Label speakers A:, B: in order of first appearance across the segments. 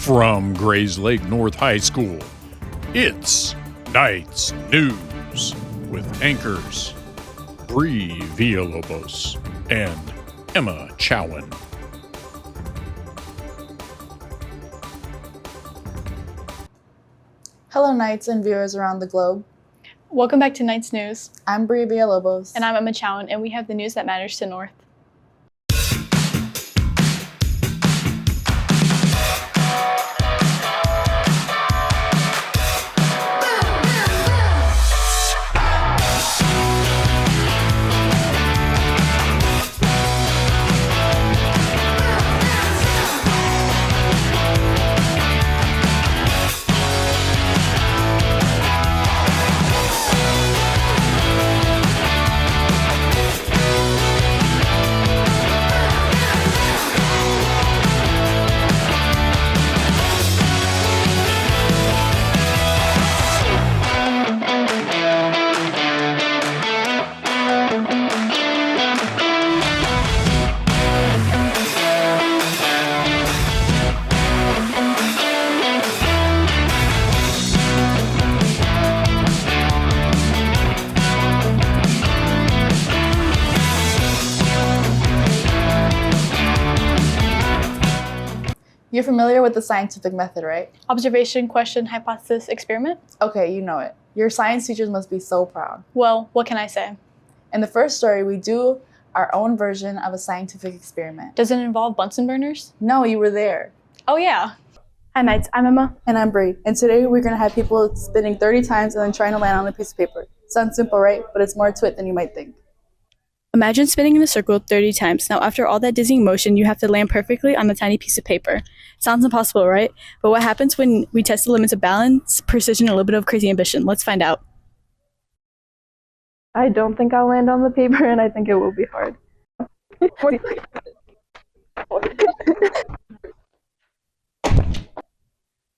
A: From Grays Lake North High School, it's Knights News with anchors Bree Villalobos and Emma Chowan.
B: Hello, Knights and viewers around the globe.
C: Welcome back to Knights News.
B: I'm Bree Villalobos.
C: And I'm Emma Chowan, and we have the news that matters to North.
B: You're familiar with the scientific method, right?
C: Observation, question, hypothesis, experiment?
B: Okay, you know it. Your science teachers must be so proud.
C: Well, what can I say?
B: In the first story, we do our own version of a scientific experiment.
C: Does it involve Bunsen burners?
B: No, you were there.
C: Oh yeah. Hi Knights, I'm Emma.
B: And I'm Bree. And today we're going to have people spinning 30 times and then trying to land on a piece of paper. Sounds simple, right? But it's more to it than you might think.
D: Imagine spinning in a circle 30 times. Now, after all that dizzying motion, you have to land perfectly on the tiny piece of paper. Sounds impossible, right? But what happens when we test the limits of balance, precision, and a little bit of crazy ambition? Let's find out.
E: I don't think I'll land on the paper, and I think it will be hard.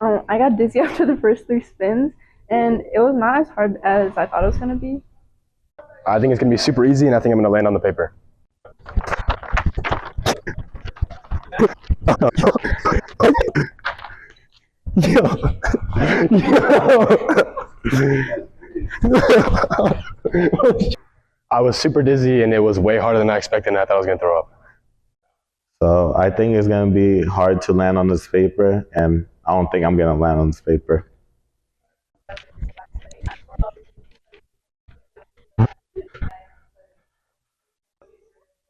E: I got dizzy after the first 3 spins, and it was not as hard as I thought it was going to be.
F: I think it's going to be super easy, and I think I'm going to land on the paper. I was super dizzy, and it was way harder than I expected, and I thought I was going to throw up.
G: So I think it's going to be hard to land on this paper, and I don't think I'm going to land on this paper.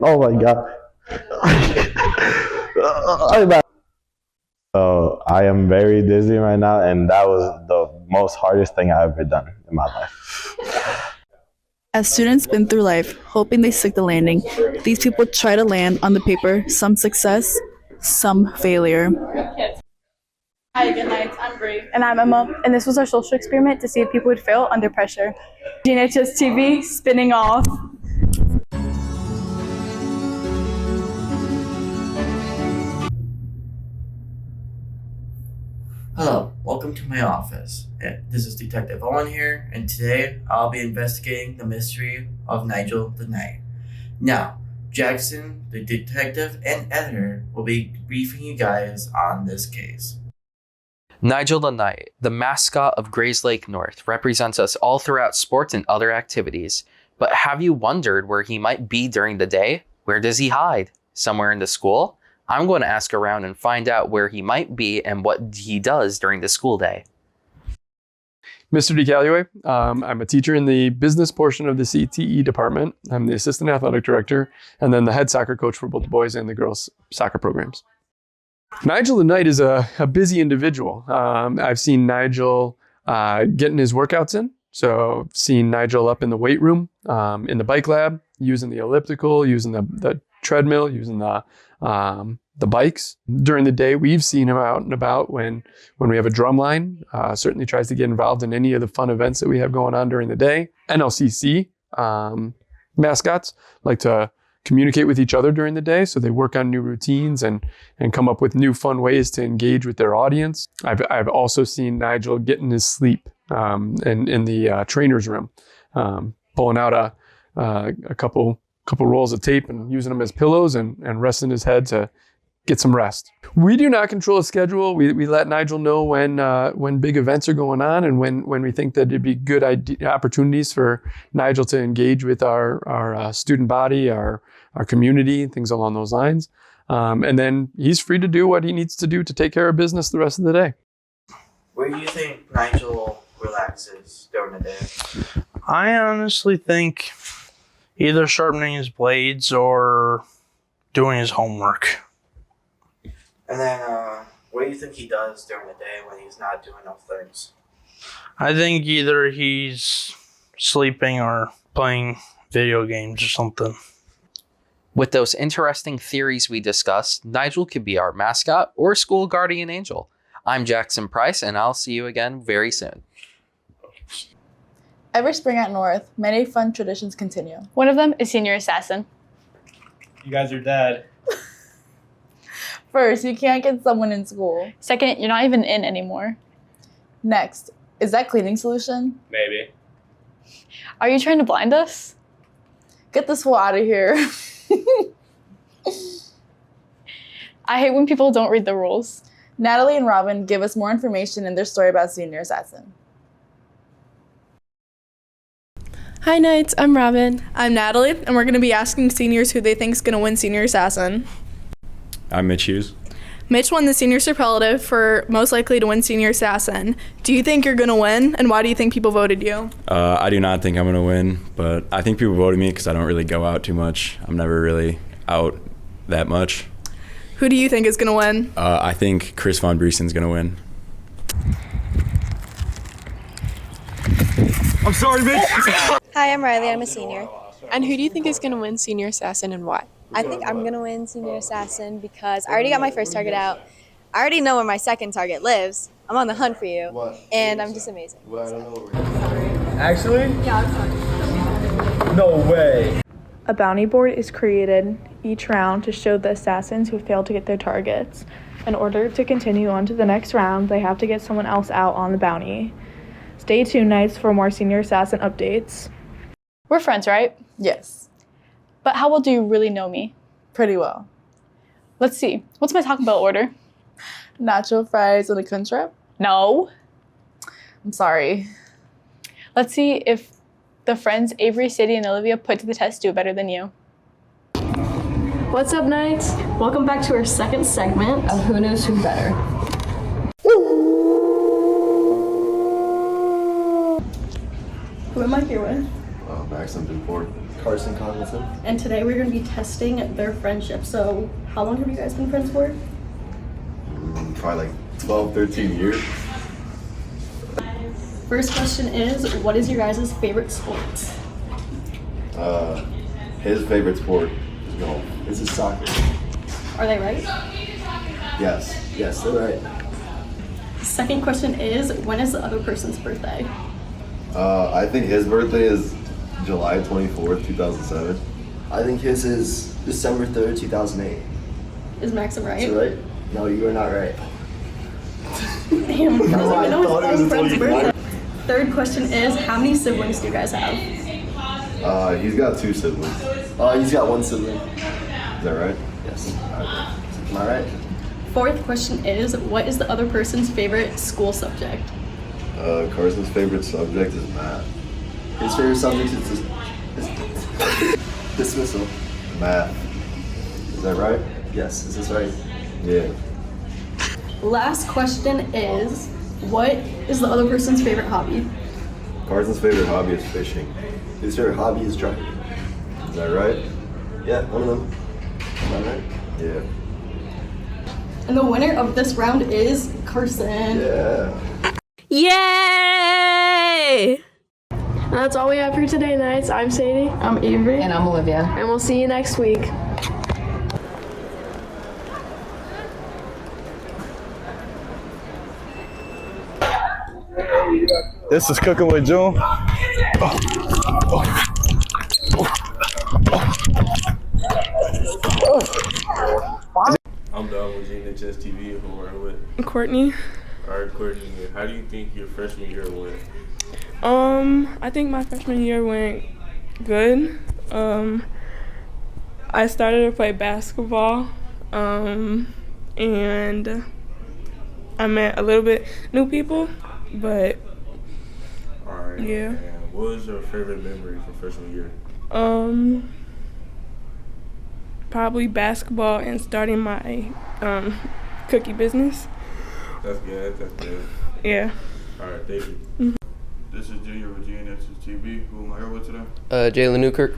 G: Oh my God. So I am very dizzy right now, and that was the most hardest thing I've ever done in my life.
D: As students spin through life, hoping they stick the landing, these people try to land on the paper, some success, some failure.
C: Hi, good night. I'm Bree. And I'm Emma. And this was our social experiment to see if people would fail under pressure. GNHS-TV spinning off.
H: Hello, welcome to my office. This is Detective Owen here, and today I'll be investigating the mystery of Nigel the Knight. Now, Jackson, the detective and editor, will be briefing you guys on this case.
I: Nigel the Knight, the mascot of Grays Lake North, represents us all throughout sports and other activities. But have you wondered where he might be during the day? Where does he hide? Somewhere in the school? I'm going to ask around and find out where he might be and what he does during the school day.
J: Mr. DeCalliway, I'm a teacher in the business portion of the CTE department. I'm the assistant athletic director and then the head soccer coach for both the boys and the girls soccer programs. Nigel the Knight is a busy individual. I've seen Nigel getting his workouts in. So I've seen Nigel up in the weight room, in the bike lab, using the elliptical, using the treadmill, using the bikes. During the day, we've seen him out and about when we have a drum line. Certainly tries to get involved in any of the fun events that we have going on during the day. NLCC mascots like to communicate with each other during the day, so they work on new routines and come up with new fun ways to engage with their audience. I've also seen Nigel get in his sleep in the trainer's room, pulling out a couple rolls of tape and using them as pillows and resting his head to get some rest. We do not control a schedule. We let Nigel know when big events are going on and when we think that it'd be good opportunities for Nigel to engage with our student body, our community, things along those lines. And then he's free to do what he needs to do to take care of business the rest of the day.
H: Where do you think Nigel relaxes during the day?
K: I honestly think either sharpening his blades or doing his homework.
H: And then, what do you think he does during the day when he's not doing those things?
K: I think either he's sleeping or playing video games or something.
I: With those interesting theories we discussed, Nigel could be our mascot or school guardian angel. I'm Jackson Price, and I'll see you again very soon.
B: Every spring at North, many fun traditions continue.
D: One of them is Senior Assassin.
F: You guys are dead.
B: First, you can't get someone in school.
D: Second, you're not even in anymore.
B: Next, is that cleaning solution?
F: Maybe.
D: Are you trying to blind us?
B: Get this fool out of here.
D: I hate when people don't read the rules.
B: Natalie and Robin give us more information in their story about Senior Assassin.
L: Hi Knights, I'm Robin. I'm Natalie, and we're going to be asking seniors who they think is going to win Senior Assassin.
M: I'm Mitch Hughes.
L: Mitch won the senior superlative for most likely to win Senior Assassin. Do you think you're going to win, and why do you think people voted you?
M: I do not think I'm going to win, but I think people voted me because I don't really go out too much. I'm never really out that much.
L: Who do you think is going to win?
M: I think Chris Von Briesen's going to win.
N: I'm sorry, Mitch.
O: Hi, I'm Riley. I'm a senior.
P: And who do you think is going to win Senior Assassin and why?
O: I think I'm going to win Senior Assassin because I already got my first target out. I already know where my second target lives. I'm on the hunt for you.
N: What?
O: And I'm just amazing.
N: Well, I don't know. Actually?
O: Yeah, I'm sorry.
N: No way.
E: A bounty board is created each round to show the assassins who failed to get their targets. In order to continue on to the next round, they have to get someone else out on the bounty. Stay tuned, Knights, for more Senior Assassin updates.
D: We're friends, right?
B: Yes.
D: But how well do you really know me?
B: Pretty well.
D: Let's see. What's my Taco Bell order?
B: Nacho fries and a crunch wrap?
D: No.
B: I'm sorry.
D: Let's see if the friends Avery, Sadie, and Olivia put to the test do better than you.
Q: What's up, Knights? Welcome back to our second segment of Who Knows Who Better.
B: Who am I here with?
N: Max Ford. Carson Congleton.
Q: And today we're going to be testing their friendship. So, how long have you guys been friends for?
N: Probably like 12, 13 years.
Q: First question is, what is your guys' favorite sport?
N: His favorite sport is golf. This is soccer.
Q: Are they right?
N: Yes, they're right.
Q: Second question is, when is the other person's birthday?
N: I think his birthday is July 24th, 2007.
R: I think his is December 3rd, 2008.
Q: Is Maxim right?
R: Is it right? No, you are not right.
Q: Damn,
R: No, I
Q: know
R: thought it was
Q: his
R: until you
Q: birthday. Third question is, how many siblings do you guys have?
N: He's got 2 siblings.
R: He's got 1 sibling.
N: Is that right?
R: Yes. Am I right?
Q: Fourth question is, what is the other person's favorite school subject?
N: Carson's favorite subject is math.
R: His favorite subject is dismissal.
N: Math. Is that right?
R: Yes, is this right?
N: Yeah.
Q: Last question is, what is the other person's favorite hobby?
N: Carson's favorite hobby is fishing.
R: His favorite hobby is driving.
N: Is that right?
R: Yeah, one of them. Am I right?
N: Yeah.
Q: And the winner of this round is Carson.
N: Yeah.
L: Yay! And that's all we have for today, Knights. I'm Sadie.
Q: I'm Avery.
P: And I'm Olivia.
L: And we'll see you next week.
F: This is Cooking with June.
S: I'm done with GNHS-TV. Who are with?
L: Courtney.
S: All right, Courtney. How do you think your freshman year went?
L: I think my freshman year went good. I started to play basketball.
T: and I met a little bit new people, but
S: Alright.
T: yeah.
S: And what was your favorite memory from freshman year?
T: Probably basketball and starting my cookie business.
S: That's good. That's good.
T: Yeah.
S: Alright, thank you. This is Junior with GNHS-TV. Who am I here with today?
U: Jalen Newkirk.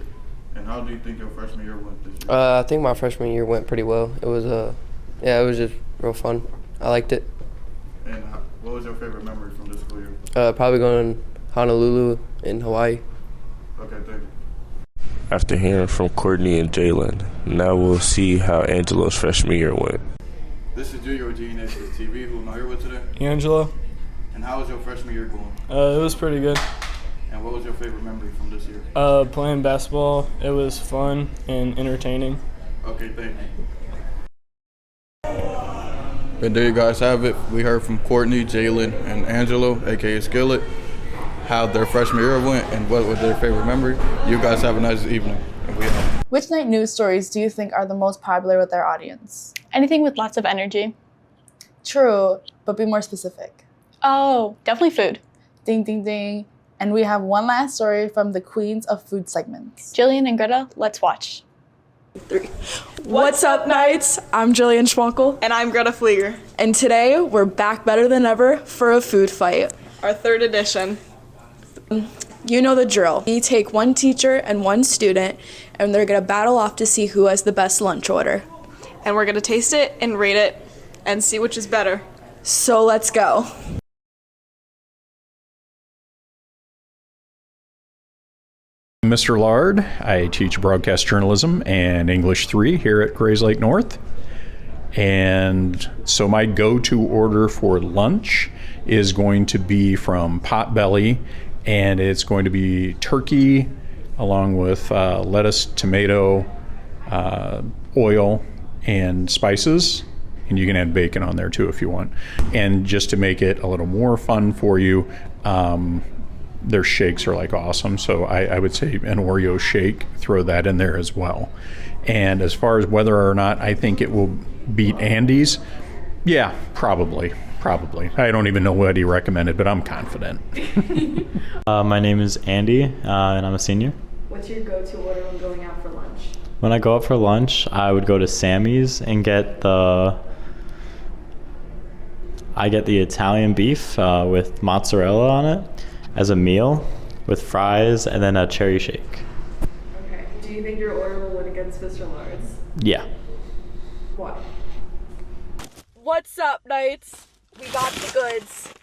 S: And how do you think your freshman year went this year?
U: I think my freshman year went pretty well. It was it was just real fun. I liked it.
S: And what was your favorite memory from this school year?
U: Probably going to Honolulu in Hawaii.
S: Okay, thank you.
V: After hearing from Courtney and Jalen, now we'll see how Angelo's freshman year went.
S: This is Junior with GNHS-TV. Who am I here with today?
W: Angelo.
S: And how was your freshman year going?
W: It was pretty good.
S: And what was your favorite memory from this year?
W: Playing basketball. It was fun and entertaining.
S: Okay, thank you. And there you guys have it. We heard from Courtney, Jalen, and Angelo, aka Skillet, how their freshman year went and what was their favorite memory. You guys have a nice evening. And we out.
B: Which night news stories do you think are the most popular with our audience?
D: Anything with lots of energy.
B: True, but be more specific.
D: Oh, definitely food.
B: Ding, ding, ding. And we have one last story from the Queens of Food segments.
D: Jillian and Greta, let's watch.
E: 3. What's up, Knights? I'm Jillian Schwankel.
X: And I'm Greta Flieger.
E: And today, we're back better than ever for a food fight.
X: Our 3rd edition.
E: You know the drill. We take one teacher and one student, and they're gonna battle off to see who has the best lunch order.
X: And we're gonna taste it and rate it and see which is better.
E: So let's go.
A: Mr. Lard. I teach broadcast journalism and English 3 here at Grays Lake North. And so my go-to order for lunch is going to be from Potbelly, and it's going to be turkey along with lettuce, tomato, oil, and spices. And you can add bacon on there too if you want. And just to make it a little more fun for you, their shakes are like awesome. So I would say an Oreo shake, throw that in there as well. And as far as whether or not I think it will beat Andy's, yeah, probably. I don't even know what he recommended, but I'm confident.
Y: My name is Andy, and I'm a senior.
E: What's your go-to order when going out for lunch?
Y: When I go out for lunch, I would go to Sammy's and get the Italian beef with mozzarella on it as a meal with fries and then a cherry shake.
E: Okay. Do you think your order will win against Mr. Lard's?
Y: Yeah.
E: Why?
L: What's up, Knights? We got the goods.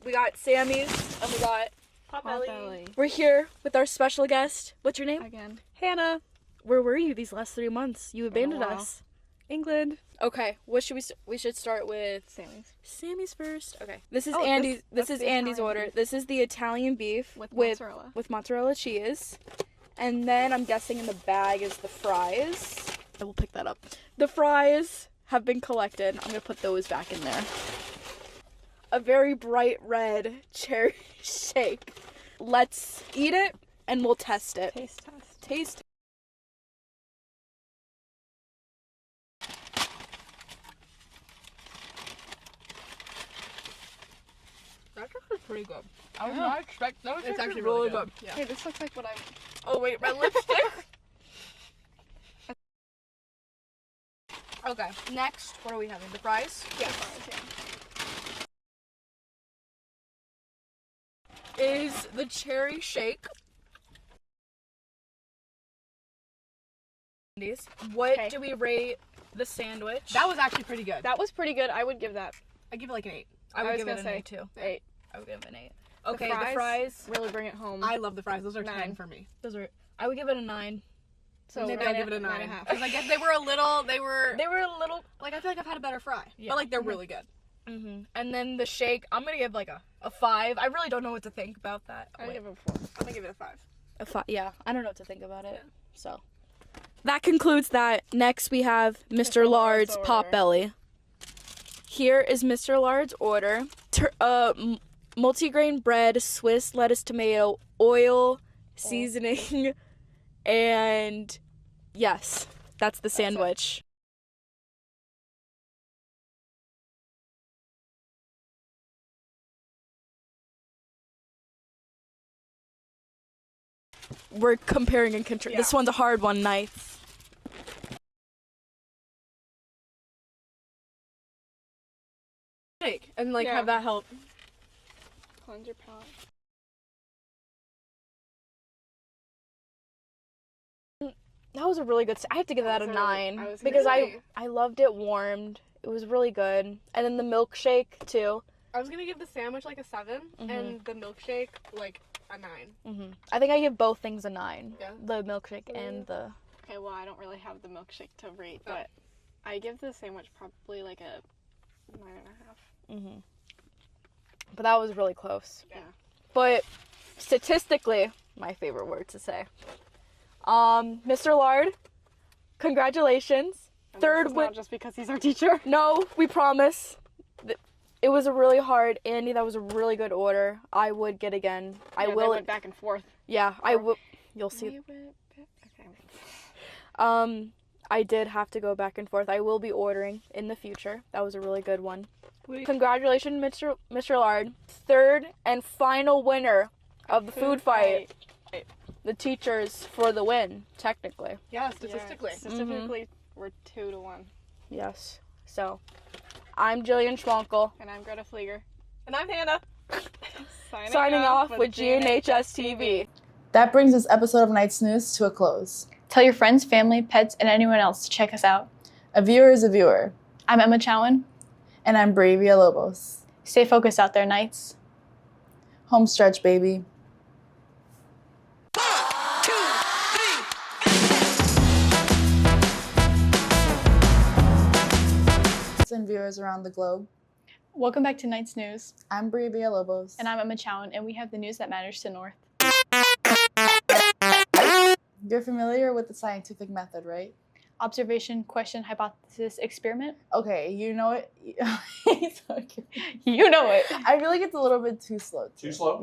L: We got Sammy's and we got Potbelly. We're here with our special guest. What's your name?
X: Again.
L: Hannah. Where were you these last 3 months? You abandoned us.
X: England.
L: Okay, what should we should start with
X: Sammy's.
L: Sammy's first. Okay. This is
X: Andy's.
L: This is Andy's order.
X: Beef.
L: This is the Italian beef
X: with
L: mozzarella cheese. And then I'm guessing in the bag is the fries. I will pick that up. The fries have been collected. I'm going to put those back in there. A very bright red cherry shake. Let's eat it and we'll test it. Taste.
X: That's actually pretty good. I was not expecting that.
L: It's actually really good.
X: Yeah. Hey, this looks like what I.
L: Oh wait, my lipstick. Okay, next, what are we having? The fries?
X: Yeah, fries,
L: yeah. Is the cherry shake. What do we rate the sandwich?
X: That was actually pretty good.
L: That was pretty good. I would give that.
X: I give it like an 8.
L: I would give it an 8 too.
X: 8.
L: I would give it an 8.
X: The
L: Okay, the fries
X: really bring it home. I love the fries. Those are 10 for me.
L: I would give it a 9.
X: So maybe I'll give it a 9.5. Because I guess they were a little, like, I feel like I've had a better fry. Yeah. But, like, they're really good.
L: Mm-hmm. And then the shake, I'm going to give, like, a 5. I really don't know what to think about that.
X: I'm going to give it a 4. I'm going to give it a 5.
L: A 5, yeah. I don't know what to think about it. Yeah. So. That concludes that. Next, we have Mr. Lard's Potbelly. Here is Mr. Lard's order. Multigrain bread, Swiss lettuce, tomato, oil, seasoning, and yes, that's the sandwich. we're comparing and contrasting. This one's a hard one, Knights.
X: And like have that help.
L: Cleanse your palate. That was a really good. I have to give that a 9 because I loved it warmed. It was really good, and then the milkshake too.
X: I was gonna give the sandwich like a 7, and the milkshake like a 9.
L: I think I give both things a 9. Yeah. The milkshake and the.
C: Okay, well I don't really have the milkshake to rate, but I give the sandwich probably like a 9.5.
L: But that was really close. Yeah. But statistically, my favorite word to say. Mr. Lard, congratulations.
C: And
L: Third
C: this is
L: win.
C: not just because he's our teacher.
L: No, we promise. It was a really hard, Andy. That was a really good order. I would get again.
C: Yeah,
L: I will.
C: They went back and forth.
L: Yeah, I will. You'll see.
C: Okay.
L: I did have to go back and forth. I will be ordering in the future. That was a really good one. Congratulations, Mr. Lard. Third and final winner of the food fight. The teachers for the win, technically.
X: Yeah, statistically.
C: Yeah, statistically, we're 2-1.
L: Yes. So, I'm Jillian Schwankel.
C: And I'm Greta Flieger.
X: And I'm Hannah.
L: Signing off with GNHS-TV.
B: That brings this episode of Night's News to a close.
D: Tell your friends, family, pets, and anyone else to check us out.
B: A viewer is a viewer.
D: I'm Emma Chowan.
B: And I'm Brea Villalobos.
D: Stay focused out there, Knights.
B: Home stretch, baby. And viewers around the globe.
D: Welcome back to Night's News.
B: I'm Brea Villalobos.
D: And I'm Emma Chowan, and we have the news that matters to North.
B: You're familiar with the scientific method, right?
D: Observation, question, hypothesis, experiment.
B: Okay, you know it.
D: You know it.
B: I feel like it's a little bit too slow.
A: Too slow?